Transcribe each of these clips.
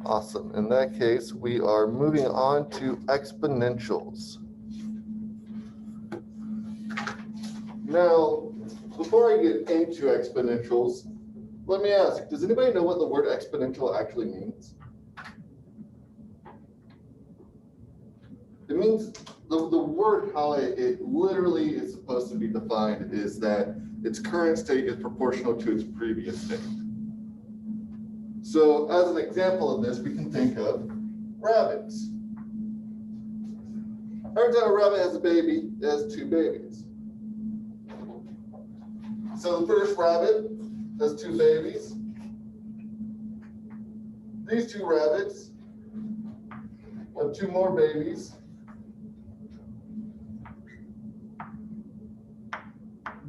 Awesome. In that case, we are moving on to exponentials. Now, before I get into exponentials, let me ask, does anybody know what the word exponential actually means? It means the word, how it literally is supposed to be defined, is that its current state is proportional to its previous state. So as an example of this, we can think of rabbits. Every time a rabbit has a baby, it has two babies. So the first rabbit has two babies. These two rabbits have two more babies.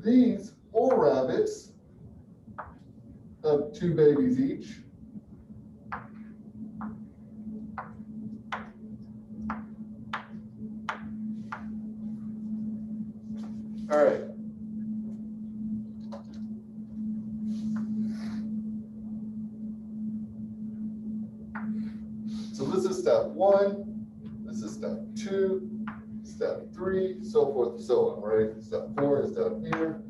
These four rabbits have two babies each. All right. So this is step 1, this is step 2, step 3, so forth and so on, right? Step 4 is down here.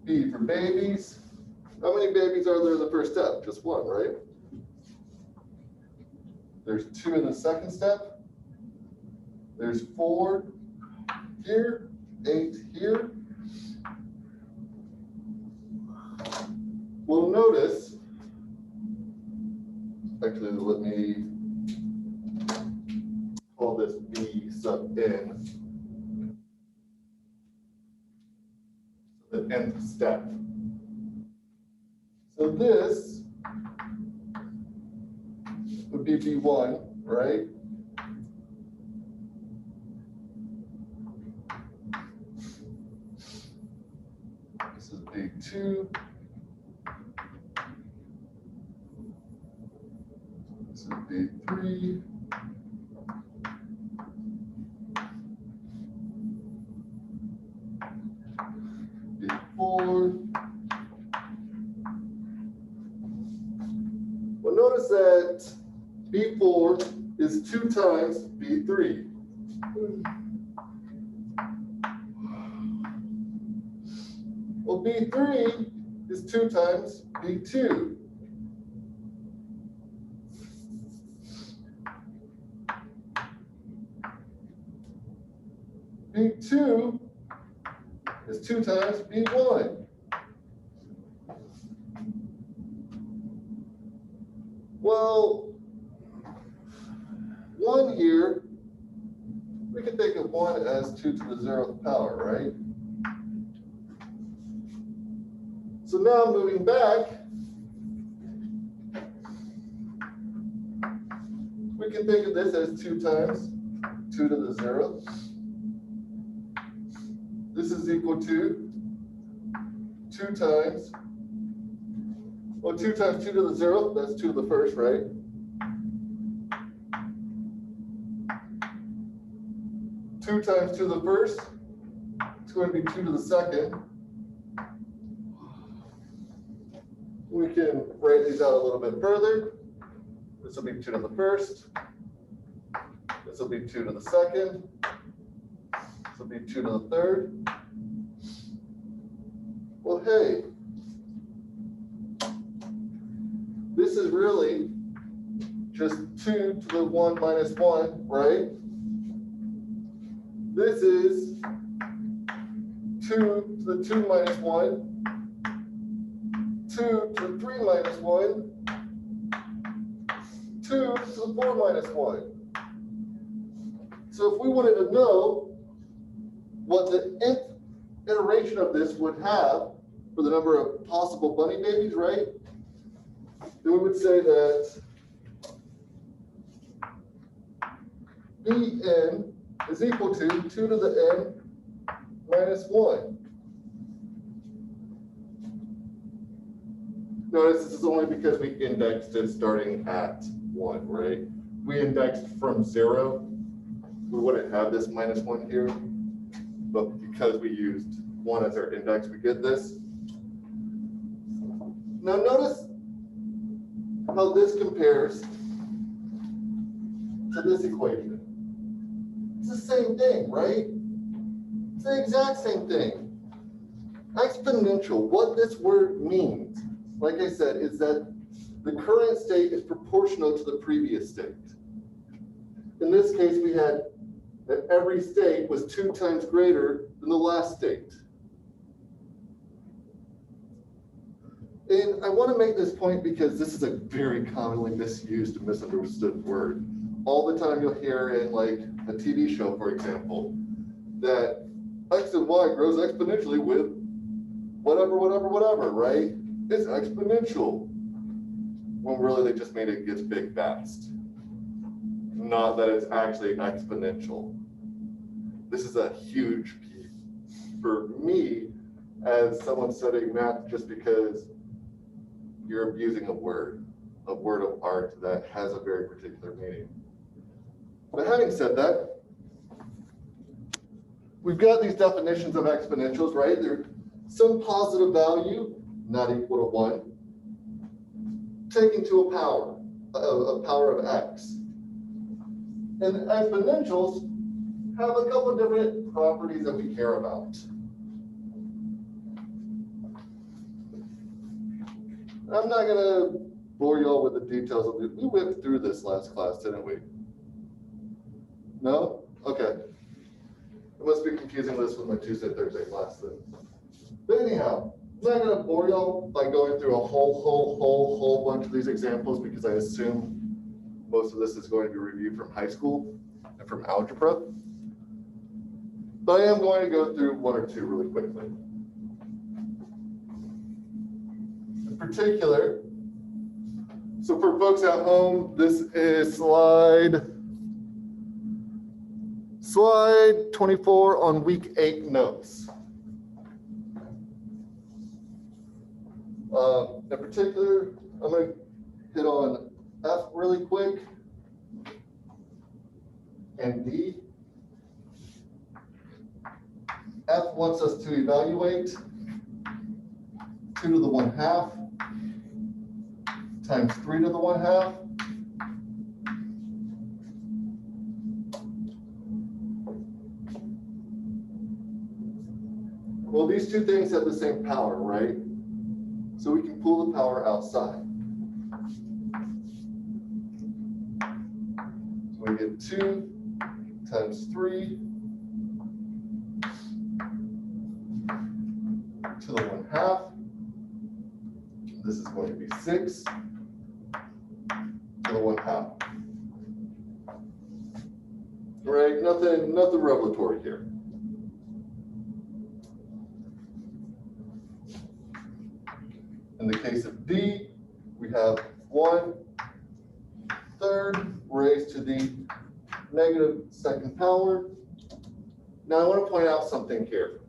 B for babies. How many babies are there in the first step? Just one, right? There's 2 in the second step. There's 4 here, 8 here. Well, notice, actually, let me call this B sub n, the nth step. So this would be B1, right? This is B2. This is B3. B4. Well, notice that B4 is 2 times B3. Well, B3 is 2 times B2. B2 is 2 times B1. Well, 1 here, we can think of 1 as 2 to the 0th power, right? So now moving back, we can think of this as 2 times 2 to the 0th. This is equal to 2 times, well, 2 times 2 to the 0th, that's 2 to the first, right? Two times 2 to the first, it's going to be 2 to the second. We can write these out a little bit further. This will be 2 to the first. This will be 2 to the second. This will be 2 to the third. Well, hey, this is really just 2 to the 1 minus 1, right? This is 2 to the 2 minus 1. 2 to the 3 minus 1, 2 to the 4 minus 1. So if we wanted to know what the nth iteration of this would have for the number of possible bunny babies, right? Then we would say that Bn is equal to 2 to the n minus 1. Notice this is only because we indexed it starting at 1, right? We indexed from 0. We wouldn't have this minus 1 here. but because we used 1 as our index, we get this. Now notice how this compares to this equation. It's the same thing, right? It's the exact same thing. Exponential, what this word means, like I said, is that the current state is proportional to the previous state. In this case, we had that every state was 2 times greater than the last state. And I want to make this point because this is a very commonly misused and misunderstood word. All the time you'll hear in like a TV show, for example, that X and Y grows exponentially with whatever, whatever, whatever, right? It's exponential. When really they just made it gets big fast. Not that it's actually exponential. This is a huge piece for me as someone studying math, just because you're abusing a word of art that has a very particular meaning. But having said that, we've got these definitions of exponentials, right? They're some positive value not equal to 1, taken to a power of x. And exponentials have a couple of different properties that we care about. I'm not going to bore you all with the details of it. We went through this last class, didn't we? No? Okay. I must be confusing this with my Tuesday, Thursday class then. But anyhow, I'm not going to bore y'all by going through a whole bunch of these examples, because I assume most of this is going to be reviewed from high school and from algebra. But I am going to go through 1 or 2 really quickly. In particular, so for folks at home, this is slide 24 on week 8 notes. In particular, I'm going to hit on F really quick and D. F wants us to evaluate 2 to the 1/2 times 3 to the 1/2. Well, these two things have the same power, right? So we can pull the power outside. So we get 2 times 3 to the 1/2. This is going to be 6 to the 1/2. Right? Nothing revelatory here. In the case of D, we have 1/3 raised to the -2nd power. Now I want to point out something here.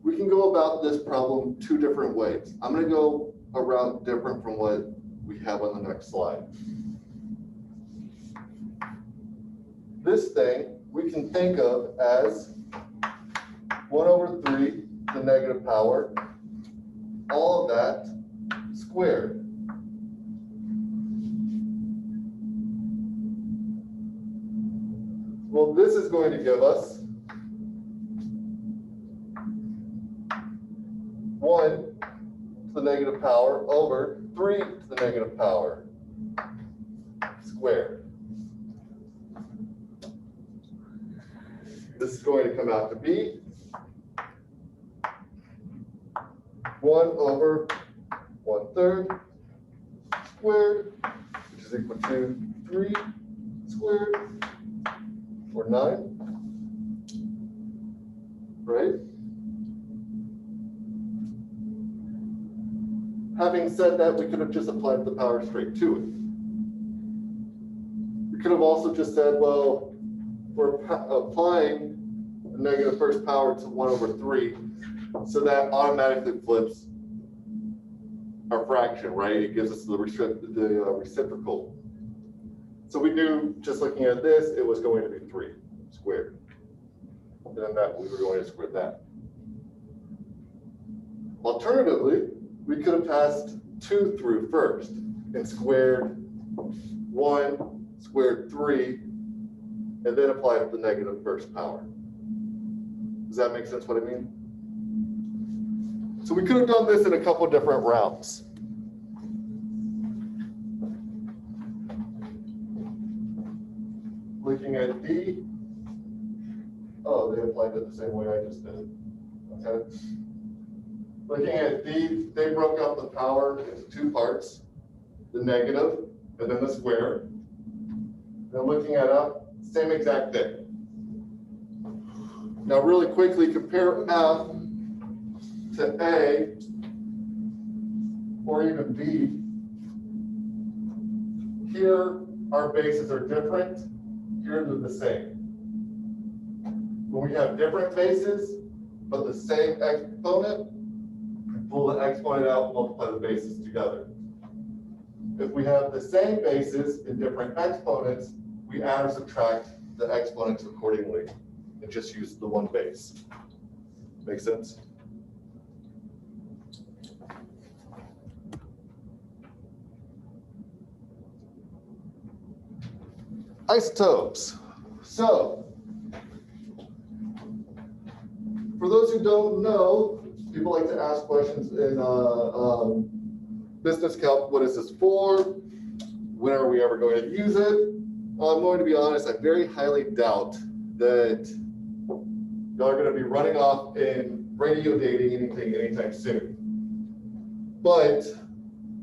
We can go about this problem 2 different ways. I'm going to go a route different from what we have on the next slide. This thing we can think of as 1/3 to the negative power, all of that squared. Well, this is going to give us 1 to the negative power over 3 to the negative power squared. This is going to come out to be 1/1/3 squared, which is equal to 3 squared, or 9, right? Having said that, we could have just applied the power straight to it. We could have also just said, well, we're applying the negative first power to 1/3, so that automatically flips our fraction, right? It gives us the reciprocal. So we knew, just looking at this, it was going to be 3 squared. and then that we were going to square that. Alternatively, we could have passed 2 through first and squared 1, squared 3, and then applied the negative first power. Does that make sense what I mean? So we could have done this in a couple different routes. Looking at D, oh, they applied it the same way I just did. Okay. Looking at D, they broke up the power into 2 parts, the negative and then the square. Then looking at up, same exact thing. Now really quickly compare F to A or even B. Here our bases are different, here they're the same. When we have different bases but the same exponent, pull the exponent out, multiply the bases together. If we have the same bases and different exponents, we add or subtract the exponents accordingly and just use the one base. Make sense? Isotopes. So, for those who don't know, people like to ask questions in business calc. What is this for? When are we ever going to use it? I'm going to be honest, I very highly doubt that y'all are going to be running off in radio dating anything anytime soon. But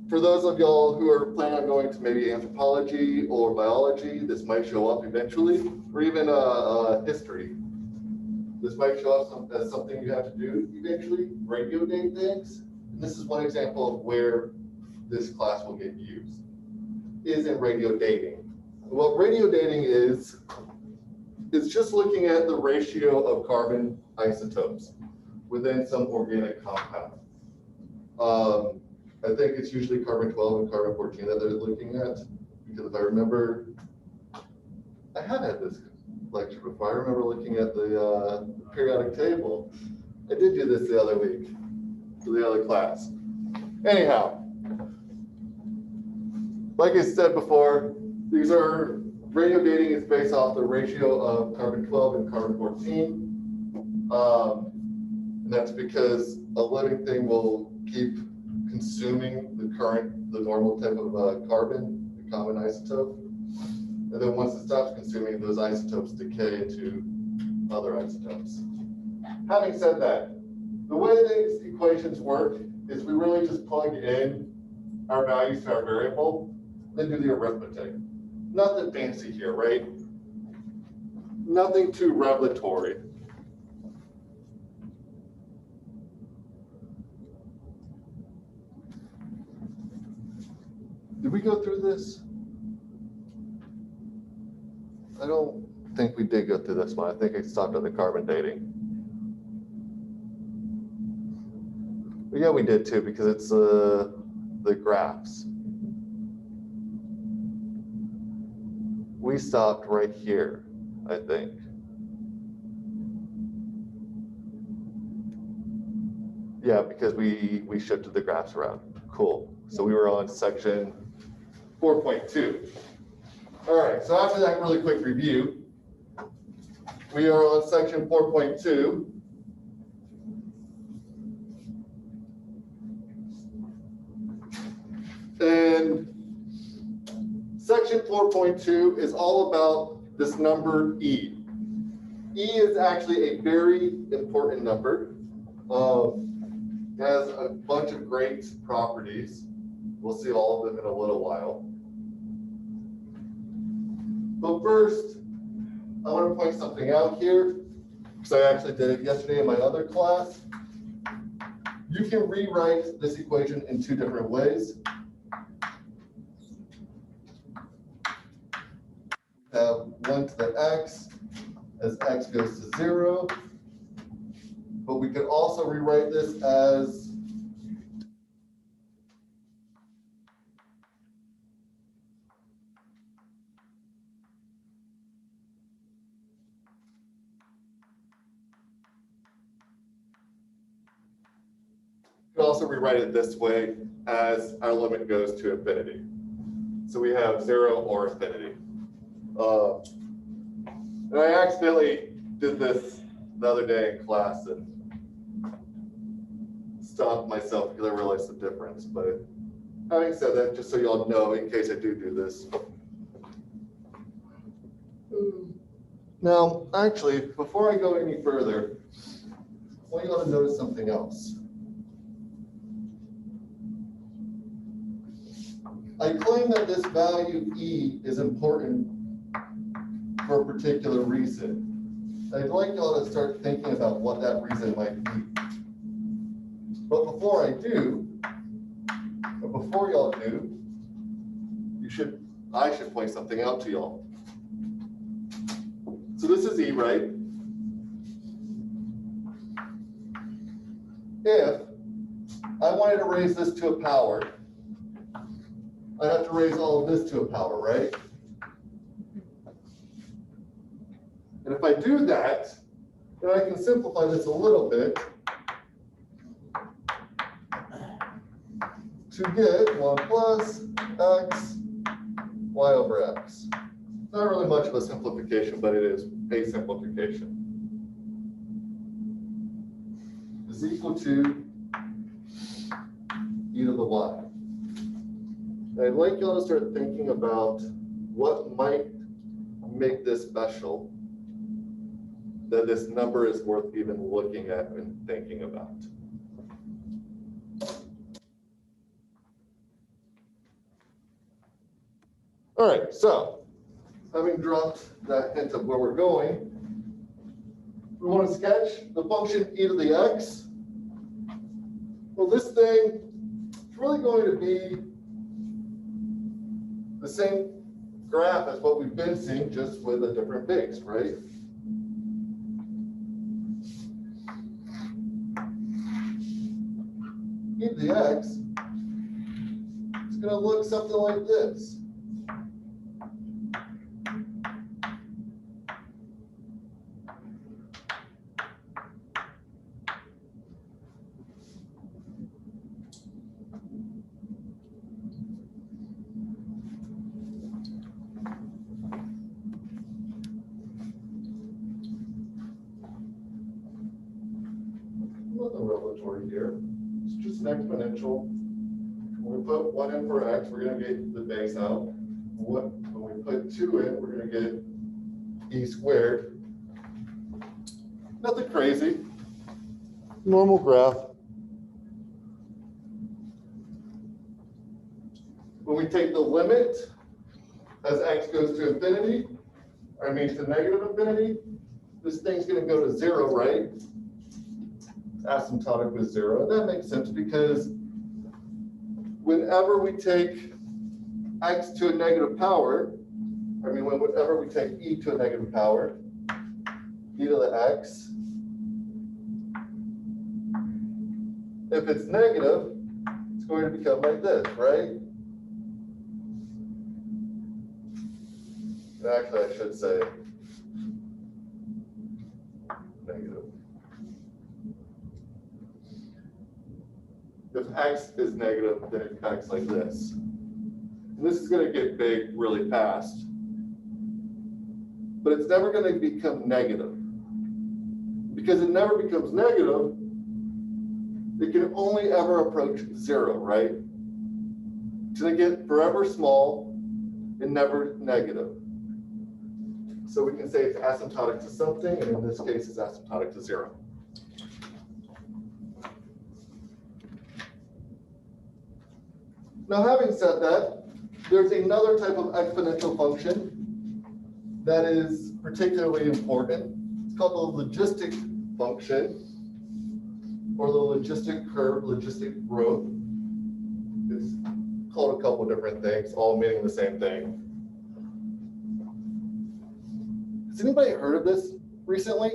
for those of y'all who are planning on going to maybe anthropology or biology, this might show up eventually, or even history. This might show up as something you have to do eventually, radio date things. And this is one example of where this class will get used, is in radio dating. What radio dating is just looking at the ratio of carbon isotopes within some organic compound. I think it's usually carbon 12 and carbon 14 that they're looking at, because if I remember, I have had this lecture before. I remember looking at the periodic table. I did do this the other week for the other class. Anyhow, like I said before, these are radio dating is based off the ratio of carbon 12 and carbon 14. And that's because a living thing will keep consuming the normal type of carbon, the common isotope. And then once it stops consuming, those isotopes decay into other isotopes. Having said that, the way these equations work is we really just plug in our values to our variable, then do the arithmetic. Nothing fancy here, right? Nothing too revelatory. Did we go through this? I don't think we did go through this one. I think I stopped at the carbon dating. But yeah, we did too, because it's the graphs. We stopped right here, I think. Yeah, because we shifted the graphs around. Cool. So we were on section 4.2. All right, so after that really quick review, we are on section 4.2. And section 4.2 is all about this number E. E is actually a very important number. It has a bunch of great properties. We'll see all of them in a little while. But first, I want to point something out here, because I actually did it yesterday in my other class. You can rewrite this equation in 2 different ways. Have 1 to the x as x goes to 0. But we could also rewrite this as also rewrite it this way as our limit goes to infinity. So we have 0 or infinity. And I accidentally did this the other day in class and stopped myself because I realized the difference. But having said that, just so y'all know, in case I do this. Now, actually, before I go any further, I want you all to notice something else. I claim that this value E is important for a particular reason. I'd like y'all to start thinking about what that reason might be. But before I do, or before y'all do, I should point something out to y'all. So this is E, right? If I wanted to raise this to a power, I have to raise all of this to a power, right? And if I do that, then I can simplify this a little bit to get 1 plus x y over x. Not really much of a simplification, but it is a simplification. Is equal to e to the y. And I'd like y'all to start thinking about what might make this special, that this number is worth even looking at and thinking about. All right, so having dropped that hint of where we're going, we want to sketch the function e to the x. Well, this thing is really going to be the same graph as what we've been seeing, just with a different base, right? E to the x is going to look something like this. Nothing revelatory here. It's just an exponential. When we put 1 in for x, we're going to get the base out. When we put 2 in, we're going to get e squared. Nothing crazy. Normal graph. When we take the limit as x goes to infinity, I mean to negative infinity, this thing's going to go to 0, right? Asymptotic with 0. And that makes sense because whenever we take x to a negative power, whenever we take e to a negative power, e to the x, if it's negative, it's going to become like this, right? Actually, I should say negative. If x is negative, then it acts like this. And this is going to get big really fast. But it's never going to become negative. Because it never becomes negative, it can only ever approach 0, right? It's going to get forever small and never negative. So we can say it's asymptotic to something, and in this case, it's asymptotic to 0. Now, having said that, there's another type of exponential function that is particularly important. It's called the logistic function, or the logistic curve, logistic growth. It's called a couple different things, all meaning the same thing. Has anybody heard of this recently,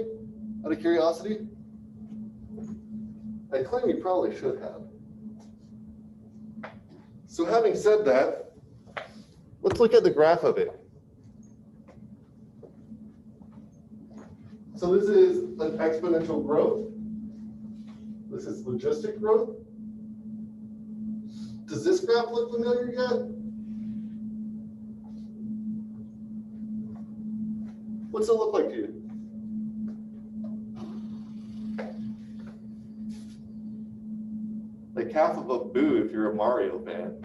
out of curiosity? I claim you probably should have. So having said that, let's look at the graph of it. So this is an exponential growth. This is logistic growth. Does this graph look familiar yet? What's it look like to you? Like half of a boo if you're a Mario fan.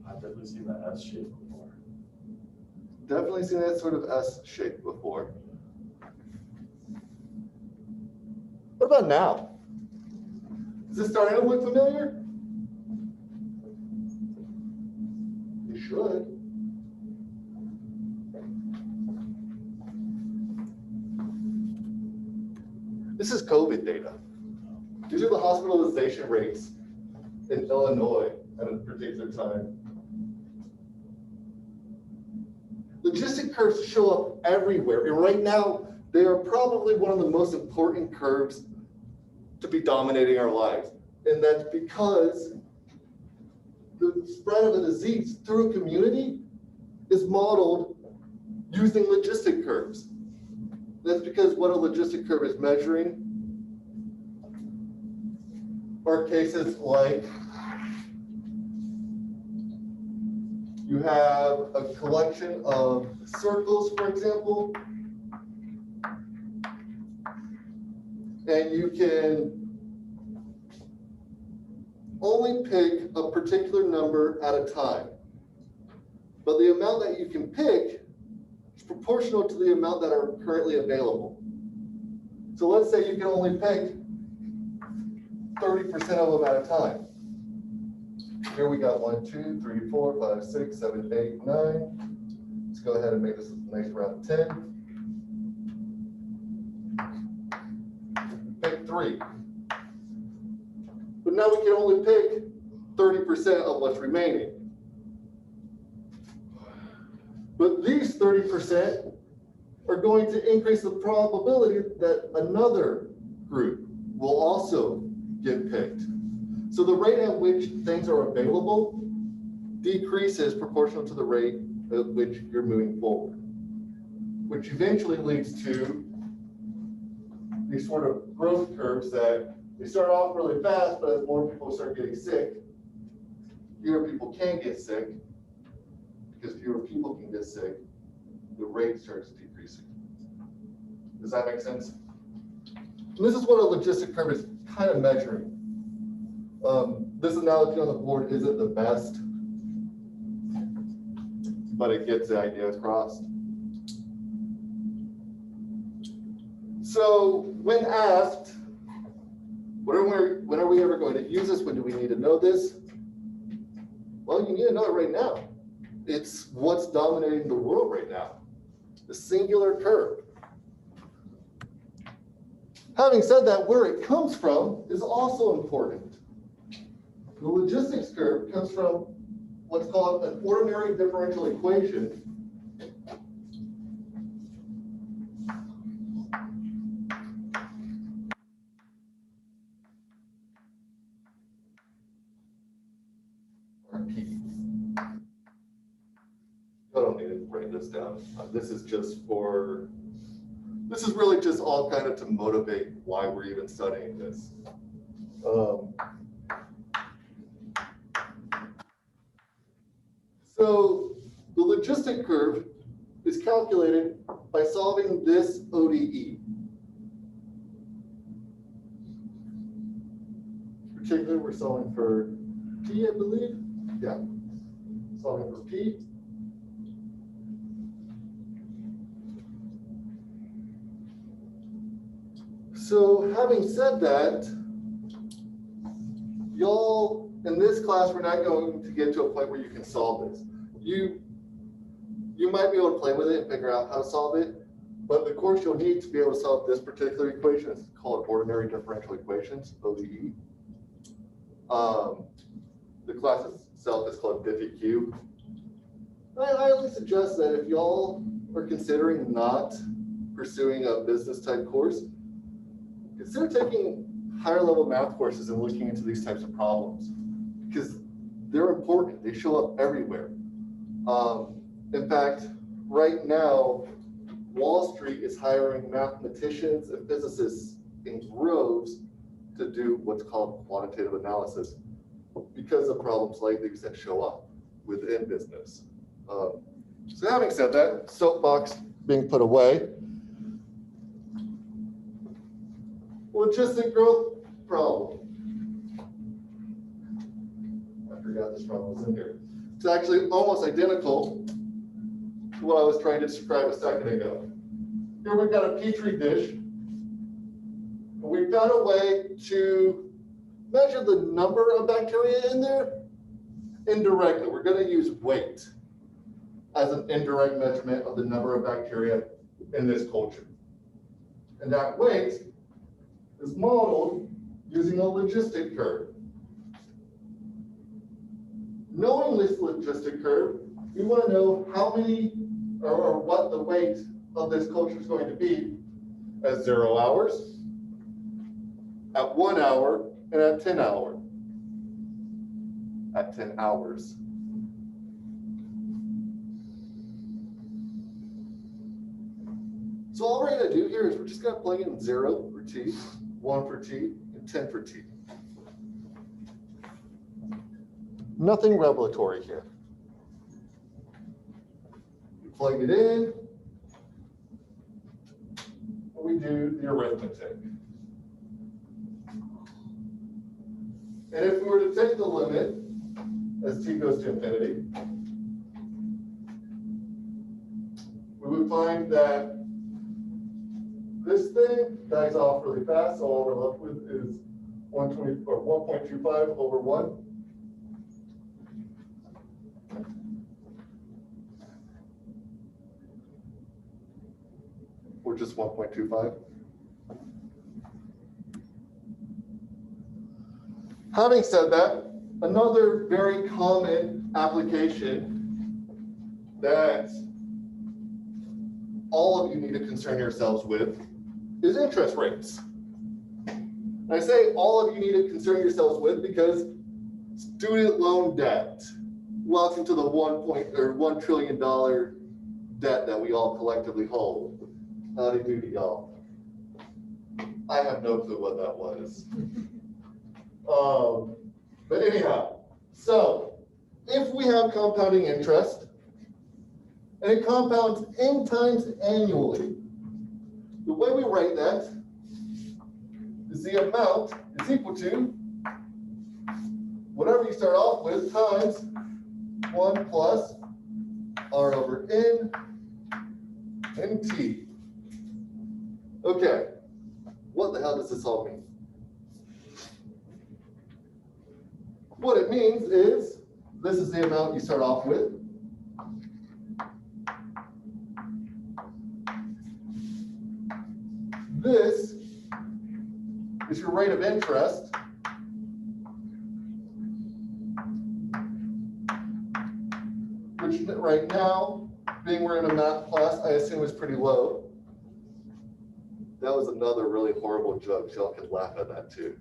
I've definitely seen that S shape before. Definitely seen that sort of S shape before. What about now? Is this starting to look familiar? You should. This is COVID data. These are the hospitalization rates in Illinois at a particular time. Logistic curves show up everywhere, and right now, they are probably one of the most important curves to be dominating our lives. And that's because the spread of a disease through a community is modeled using logistic curves. That's because what a logistic curve is measuring are cases like you have a collection of circles, for example, and you can only pick a particular number at a time. But the amount that you can pick is proportional to the amount that are currently available. So let's say you can only pick 30% of them at a time. Here we got 1, 2, 3, 4, 5, 6, 7, 8, 9. Let's go ahead and make this a nice round 10. Pick 3. But now we can only pick 30% of what's remaining. But these 30% are going to increase the probability that another group will also get picked. So the rate at which things are available decreases proportional to the rate at which you're moving forward, which eventually leads to these sort of growth curves that they start off really fast, but as more people start getting sick, fewer people can get sick. Because fewer people can get sick, the rate starts decreasing. Does that make sense? And this is what a logistic curve is kind of measuring. This analogy on the board isn't the best, but it gets the idea across. So when asked, when are we ever going to use this? When do we need to know this? Well, you need to know it right now. It's what's dominating the world right now, the singular curve. Having said that, where it comes from is also important. The logistics curve comes from what's called an ordinary differential equation. RP. I don't need to write this down. This is really just all kind of to motivate why we're even studying this. So the logistic curve is calculated by solving this ODE. Particularly, we're solving for P, I believe. Yeah, solving for P. So having said that, y'all, in this class, we're not going to get to a point where you can solve this. You might be able to play with it and figure out how to solve it, but the course you'll need to be able to solve this particular equation is called ordinary differential equations, ODE. The class itself is called DiffEq. I highly suggest that if y'all are considering not pursuing a business type course, consider taking higher level math courses and looking into these types of problems because they're important. They show up everywhere. In fact, right now, Wall Street is hiring mathematicians and physicists in droves to do what's called quantitative analysis because of problems like these that show up within business. So having said that, soapbox being put away, logistic growth problem. I forgot this problem was in here. It's actually almost identical to what I was trying to describe a second ago. Here we've got a Petri dish. And we've got a way to measure the number of bacteria in there indirectly. We're going to use weight as an indirect measurement of the number of bacteria in this culture. And that weight is modeled using a logistic curve. Knowing this logistic curve, we want to know how many or what the weight of this culture is going to be at 0 hours, at 1 hour, and at 10 hours. At 10 hours. So all we're going to do here is we're just going to plug in 0 for T, 1 for T, and 10 for T. Nothing revelatory here. We plug it in, and we do the arithmetic. And if we were to take the limit as T goes to infinity, we would find that this thing dies off really fast, so all we're left with is 120 or 1.25 over 1. Or just 1.25. Having said that, another very common application that all of you need to concern yourselves with is interest rates. And I say all of you need to concern yourselves with because student loan debt walks into the $1 trillion debt that we all collectively hold. Howdy doody, y'all. I have no clue what that was. But anyhow, so if we have compounding interest, and it compounds n times annually, the way we write that is the amount is equal to whatever you start off with times 1 plus r over n and t. Okay, what the hell does this all mean? What it means is this is the amount you start off with. This is your rate of interest. Which right now, being we're in a math class, I assume is pretty low. That was another really horrible joke. Y'all could laugh at that too.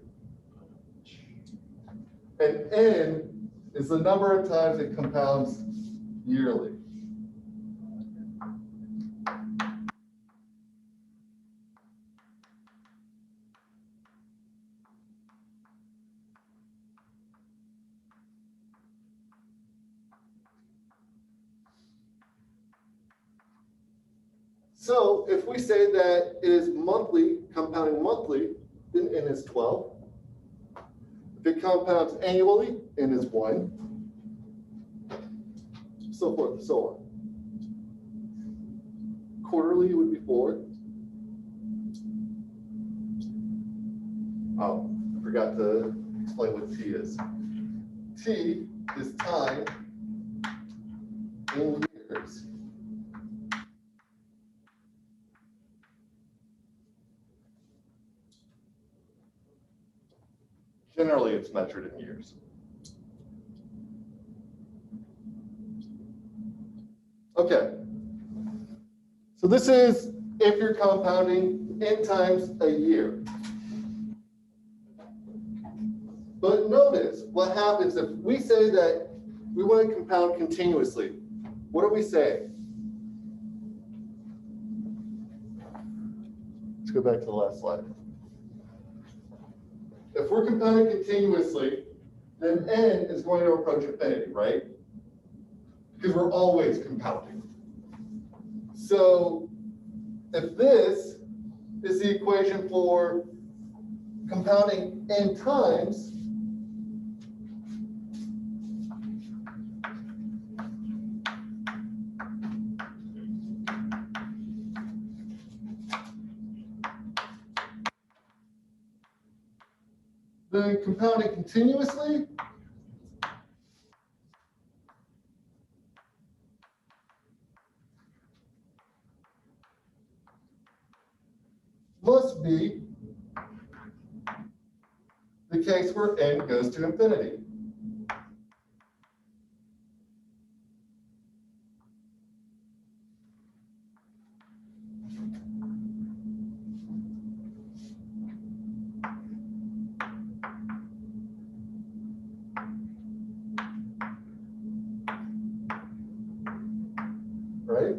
And n is the number of times it compounds yearly. So if we say that it is monthly, compounding monthly, then n is 12. If it compounds annually, n is 1. So forth and so on. Quarterly would be 4. Oh, I forgot to explain what T is. T is time in years. Generally, it's measured in years. Okay. So this is if you're compounding n times a year. But notice what happens if we say that we want to compound continuously. What do we say? Let's go back to the last slide. If we're compounding continuously, then n is going to approach infinity, right? Because we're always compounding. So if this is the equation for compounding n times, then compounding continuously must be the case where n goes to infinity. Right?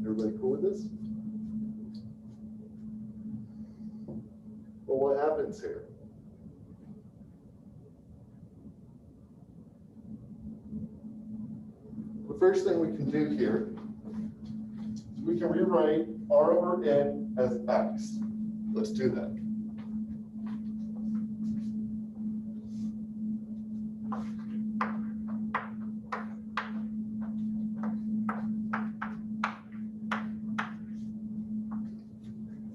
Everybody cool with this? Well, what happens here? The first thing we can do here is we can rewrite r over n as x. Let's do that.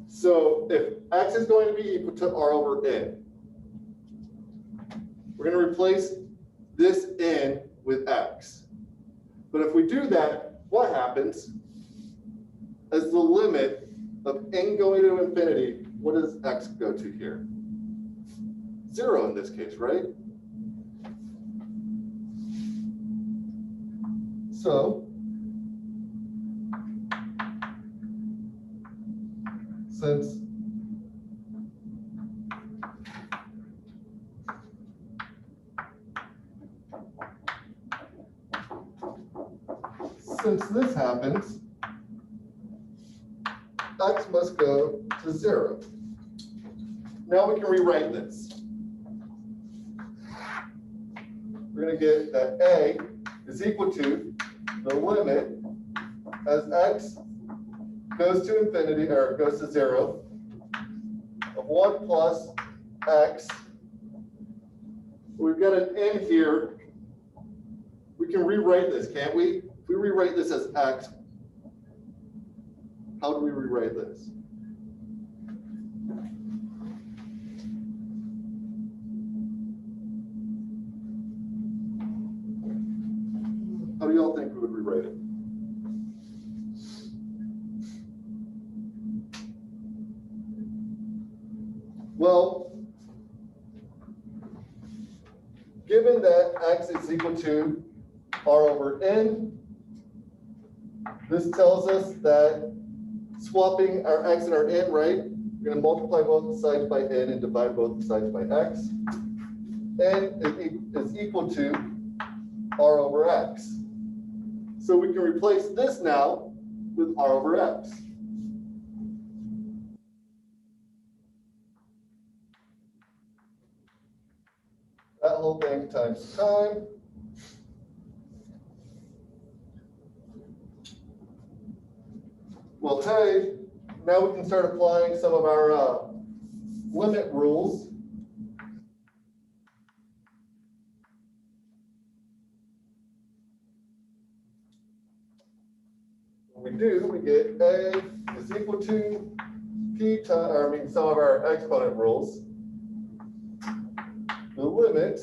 So if x is going to be equal to r over n, we're going to replace this n with x. But if we do that, what happens? As the limit of n going to infinity, what does x go to here? 0 in this case, right? So since this happens, x must go to 0. Now we can rewrite this. We're going to get that a is equal to the limit as x goes to infinity, or goes to 0, of 1 plus x. We've got an n here. We can rewrite this, can't we? If we rewrite this as x, how do we rewrite this? How do y'all think we would rewrite it? Well, given that x is equal to r over n, this tells us that swapping our x and our n, right? We're going to multiply both sides by n and divide both sides by x. N is equal to r over x. So we can replace this now with r over x. That whole thing times time. Well, hey, now we can start applying some of our limit rules. When we do, we get a is equal to p times, some of our exponent rules. The limit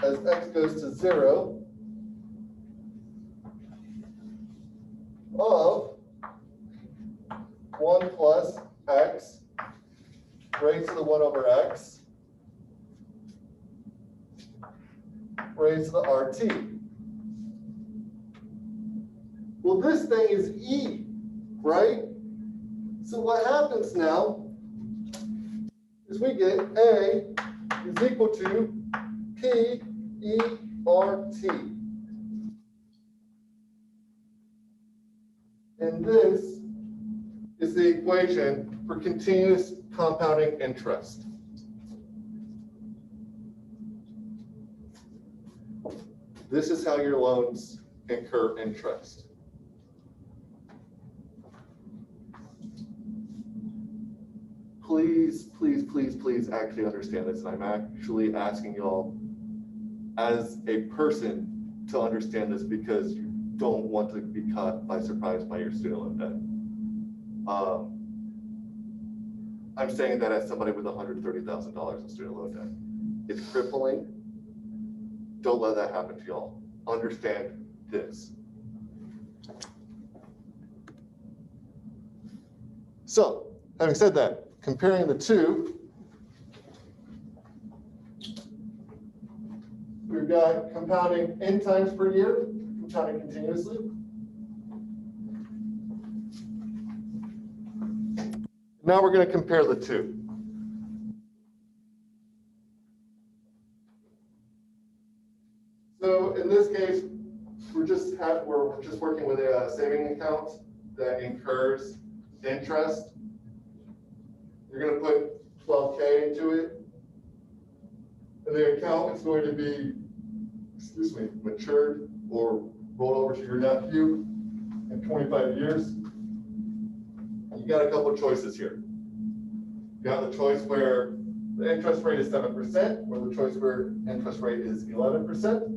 as x goes to 0 of 1 plus x raised to the 1 over x raised to the RT. Well, this thing is e, right? So what happens now is we get a is equal to p e r t. And this is the equation for continuous compounding interest. this is how your loans incur interest. Please, please, please, please actually understand this. And I'm actually asking y'all as a person to understand this because you don't want to be caught by surprise by your student loan debt. I'm saying that as somebody with $130,000 in student loan debt. It's crippling. Don't let that happen to y'all. Understand this. So, having said that, comparing the two, we've got compounding n times per year, compounding continuously. Now we're going to compare the two. So in this case, we're just working with a saving account that incurs interest. You're going to put 12K into it, and the account is going to be, matured or rolled over to your nephew in 25 years. You got a couple of choices here. You got the choice where the interest rate is 7%, or the choice where interest rate is 11%.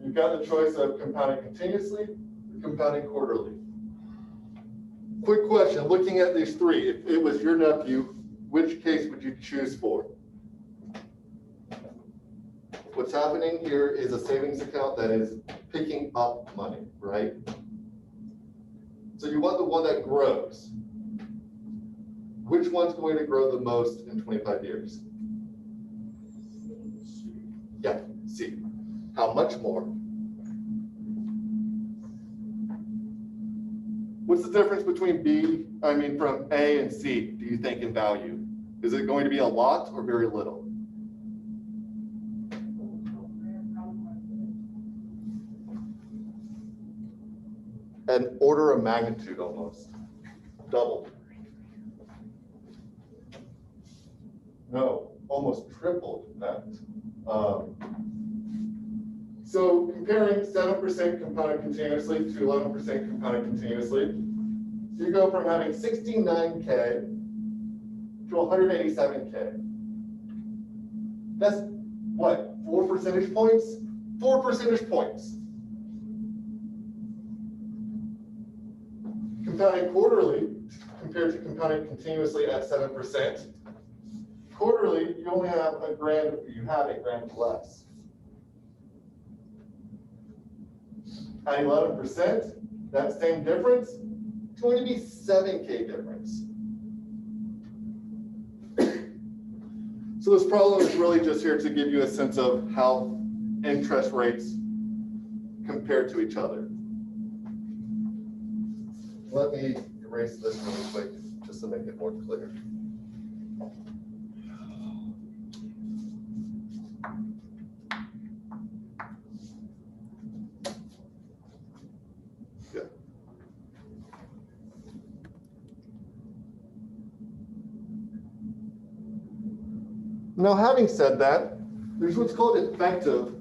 You've got the choice of compounding continuously or compounding quarterly. Quick question, looking at these three, if it was your nephew, which case would you choose for? What's happening here is a savings account that is picking up money, right? So you want the one that grows. Which one's going to grow the most in 25 years? Yeah, C. How much more? What's the difference between from A and C, do you think, in value? Is it going to be a lot or very little? An order of magnitude almost, double. No, almost tripled that. So comparing 7% compounded continuously to 11% compounded continuously, you go from having 69K to 187K. That's what, 4 percentage points? 4 percentage points. Compounding quarterly compared to compounding continuously at 7%. Quarterly, you only have a grand less. At 11%, that same difference, it's going to be 7K difference. So this problem is really just here to give you a sense of how interest rates compare to each other. Let me erase this really quick just to make it more clear. Now, having said that, there's what's called effective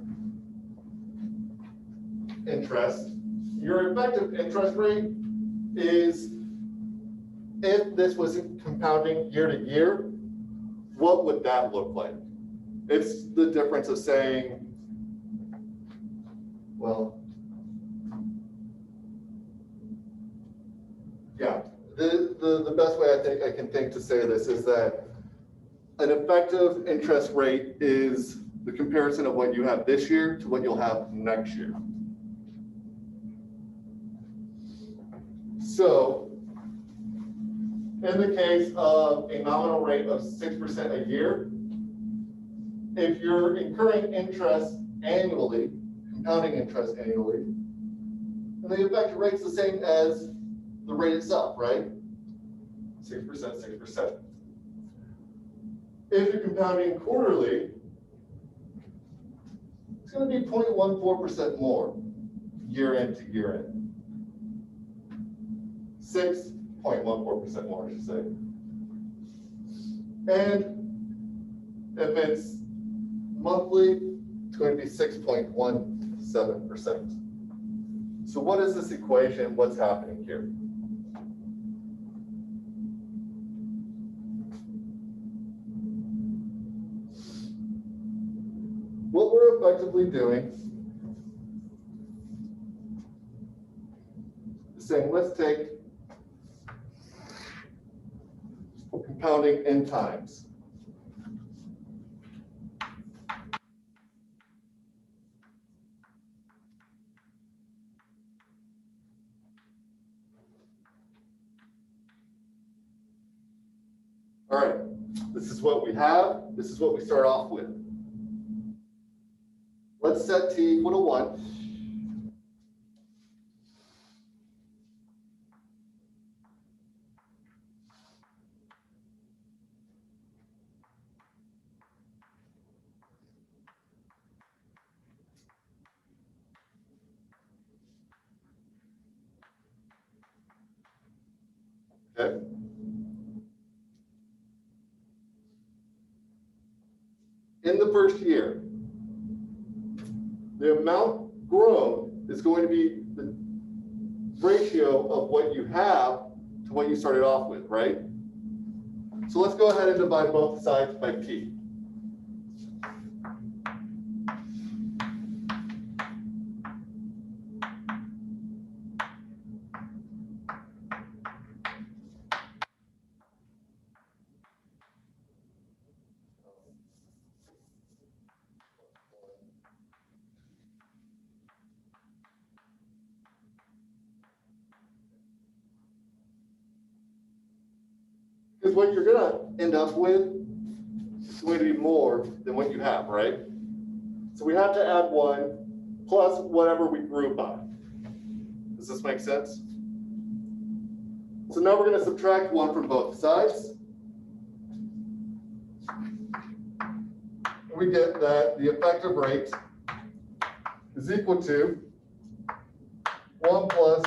interest. Your effective interest rate is, if this was compounding year to year, what would that look like? It's the difference of saying, well, yeah, the best way I think I can think to say this is that an effective interest rate is the comparison of what you have this year to what you'll have next year. So, in the case of a nominal rate of 6% a year, if you're incurring interest annually, compounding interest annually, then the effective rate's the same as the rate itself, right? 6%, 6%. If you're compounding quarterly, it's going to be 0.14% more year in to year in. 6.14% more, I should say. And if it's monthly, It's going to be 6.17%. So what is this equation? What's happening here? What we're effectively doing is saying, let's take compounding n times. All right, this is what we have. This is what we start off with. Let's set t equal to 1. Okay. In the first year, the amount grown is going to be the ratio of what you have to what you started off with, right? So let's go ahead and divide both sides by t. Because what you're going to end up with is going to be more than what you have, right? So we have to add 1 plus whatever we grew by. Does this make sense? So now we're going to subtract 1 from both sides. And we get that the effective rate is equal to 1 plus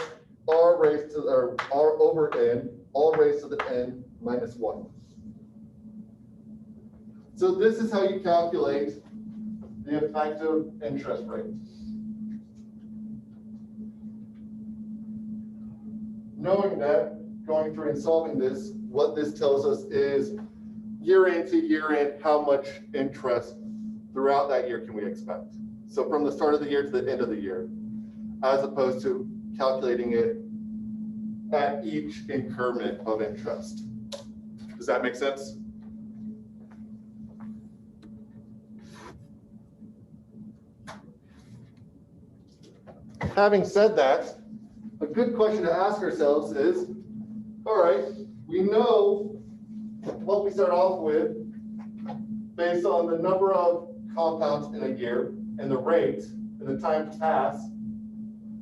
r raised to, or r over n, all raised to the n minus 1. So this is how you calculate the effective interest rate. Knowing that, going through and solving this, what this tells us is year in to year in, how much interest throughout that year can we expect? So from the start of the year to the end of the year, as opposed to calculating it at each increment of interest. Does that make sense? Having said that, a good question to ask ourselves is, all right, we know what we start off with based on the number of compounds in a year and the rate and the time to pass.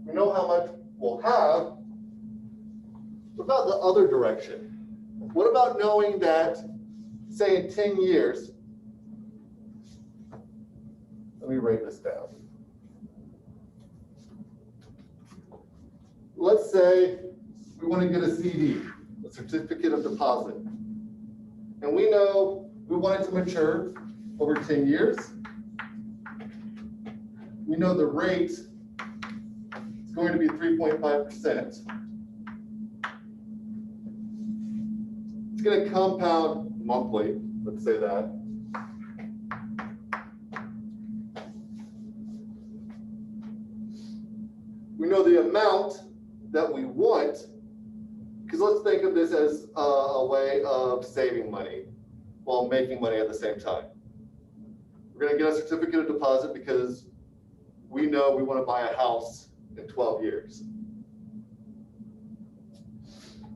We know how much we'll have. What about the other direction? What about knowing that, say in 10 years, let me write this down. Let's say we want to get a CD, a certificate of deposit. And we know we want it to mature over 10 years. We know the rate is going to be 3.5%. It's going to compound monthly, let's say that. We know the amount that we want, because let's think of this as a way of saving money while making money at the same time. We're going to get a certificate of deposit because we know we want to buy a house in 12 years.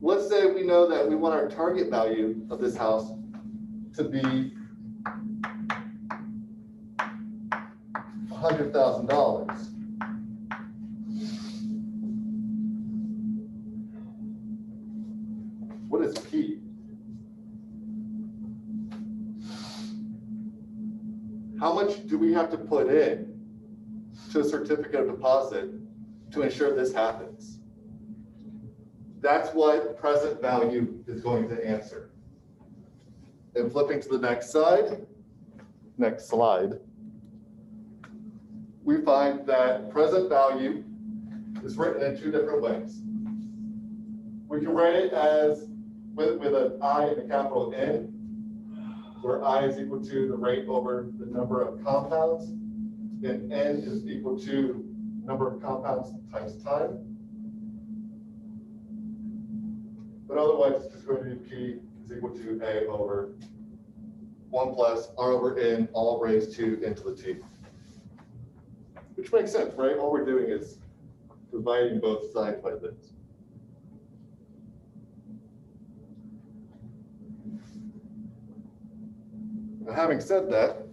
Let's say we know that we want our target value of this house to be $100,000. What is P? How much do we have to put in to a certificate of deposit to ensure this happens? That's what present value is going to answer. And flipping to the next slide, we find that present value is written in two different ways. We can write it as with an I and a capital N, where I is equal to the rate over the number of compounds, and N is equal to number of compounds times time. But otherwise, it's just going to be P is equal to A over 1 plus R over N, all raised to N to the T. Which makes sense, right? All we're doing is dividing both sides by this. Now, having said that,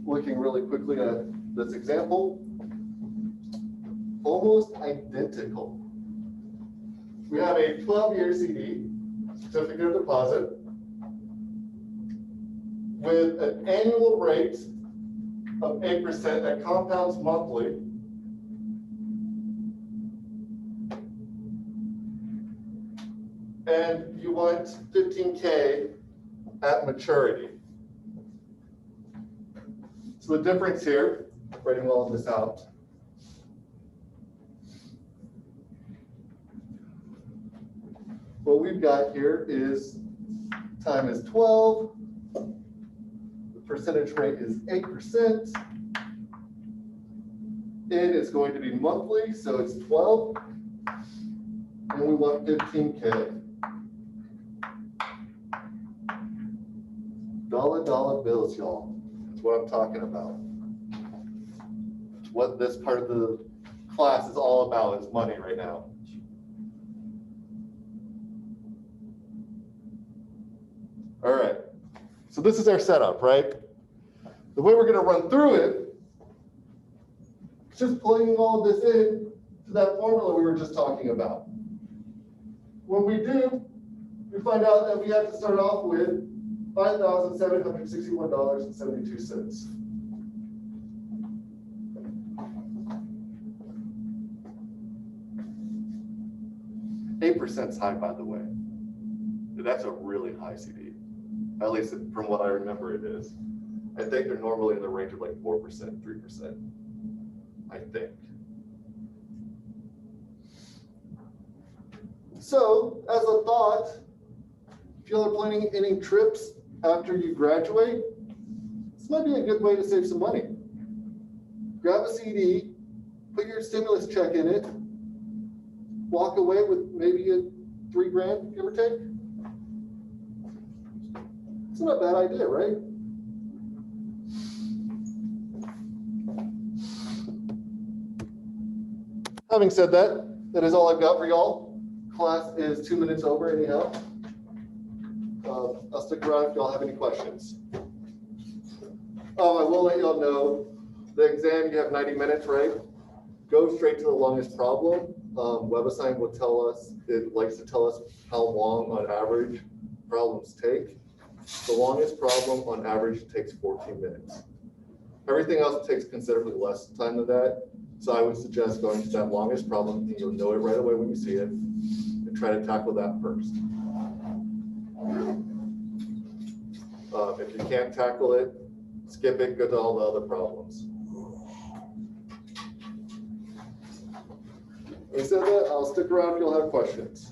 looking really quickly at this example, almost identical. We have a 12-year CD, certificate of deposit, with an annual rate of 8% that compounds monthly. And you want 15K at maturity. So the difference here, writing all of this out, what we've got here is time is 12, the percentage rate is 8%, N is going to be monthly, so it's 12, and we want 15K. Dollar bills, y'all. That's what I'm talking about. What this part of the class is all about is money right now. All right, so this is our setup, right? The way we're going to run through it is just plugging all of this in to that formula we were just talking about. When we do, we find out that we have to start off with $5,761.72. %'s high, by the way. That's a really high CD. At least from what I remember it is. I think they're normally in the range of like 4%, 3%. I think. So, as a thought, if y'all are planning any trips after you graduate, this might be a good way to save some money. Grab a CD, put your stimulus check in it, walk away with maybe $3 grand, give or take. It's not a bad idea, right? Having said that, that is all I've got for y'all. Class is 2 minutes over anyhow. I'll stick around if y'all have any questions. Oh, I will let y'all know, the exam, you have 90 minutes, right? Go straight to the longest problem. WebAssign will tell us, it likes to tell us how long on average problems take. The longest problem on average takes 14 minutes. Everything else takes considerably less time than that. So I would suggest going to that longest problem, and you'll know it right away when you see it, and try to tackle that first. If you can't tackle it, skip it, go to all the other problems. Having said that, I'll stick around if you'll have questions.